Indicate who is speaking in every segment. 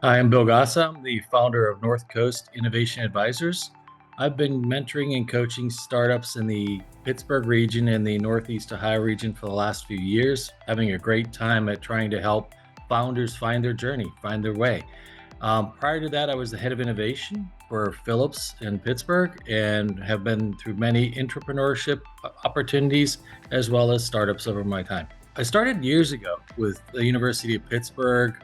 Speaker 1: Hi, I'm Bill Gaussa. I'm the founder of North Coast Innovation Advisors. I've been mentoring and coaching startups in the Pittsburgh region and the Northeast Ohio region for the last few years, having a great time at trying to help founders find their journey, find their way. Prior to that, I was the head of innovation for Philips in Pittsburgh and have been through many entrepreneurship opportunities as well as startups over my time. I started years ago with the University of Pittsburgh.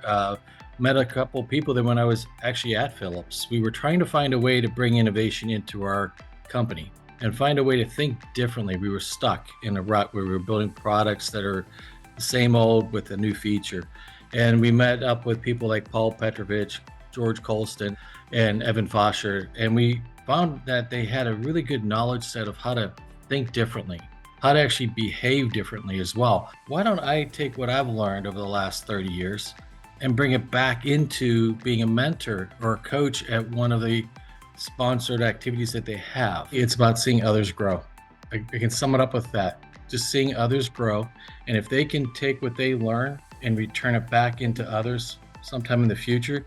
Speaker 1: Met a couple people that when I was actually at Philips, we were trying to find a way to bring innovation into our company and find a way to think differently. We were stuck in a rut where we were building products that are the same old with a new feature. And we met up with people like Paul Petrovich, George Colston, and Evan Fosher. And we found that they had a really good knowledge set of how to think differently, how to actually behave differently as well. Why don't I take what I've learned over the last 30 years and bring it back into being a mentor or a coach at one of the sponsored activities that they have? It's about seeing others grow. I can sum it up with that. Just seeing others grow. And if they can take what they learn and return it back into others sometime in the future,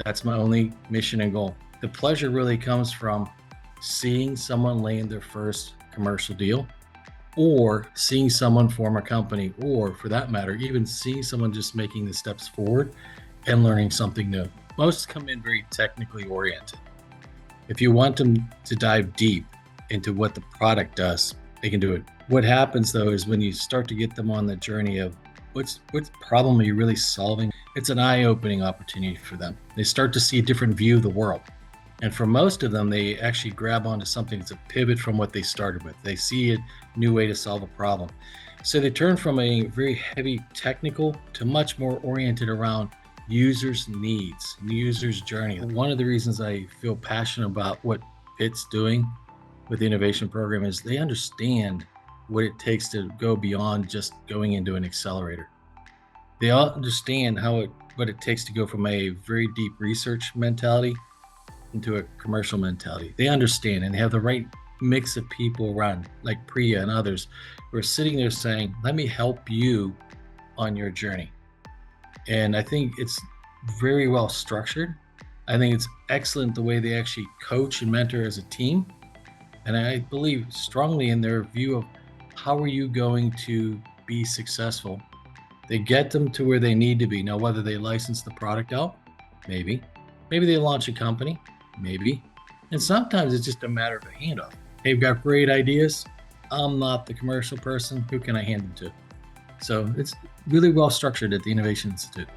Speaker 1: that's my only mission and goal. The pleasure really comes from seeing someone land their first commercial deal, or seeing someone form a company, or for that matter, even seeing someone just making the steps forward and learning something new. Most come in very technically oriented. If you want them to dive deep into what the product does, they can do it. What happens though is when you start to get them on the journey of what problem are you really solving, it's an eye-opening opportunity for them. They start to see a different view of the world. And for most of them, they actually grab onto something that's a pivot from what they started with. They see a new way to solve a problem. So they turn from a very heavy technical to much more oriented around users' needs, users' journey. One of the reasons I feel passionate about what Pitt's doing with the innovation program is they understand what it takes to go beyond just going into an accelerator. They all understand what it takes to go from a very deep research mentality into a commercial mentality. They understand and they have the right mix of people around, like Priya and others, who are sitting there saying, let me help you on your journey. And I think it's very well structured. I think it's excellent the way they actually coach and mentor as a team. And I believe strongly in their view of how are you going to be successful. They get them to where they need to be. Now, whether they license the product out, maybe they launch a company, maybe. And sometimes it's just a matter of a handoff. Hey, we've got great ideas. I'm not the commercial person. Who can I hand them to? So it's really well structured at the Innovation Institute.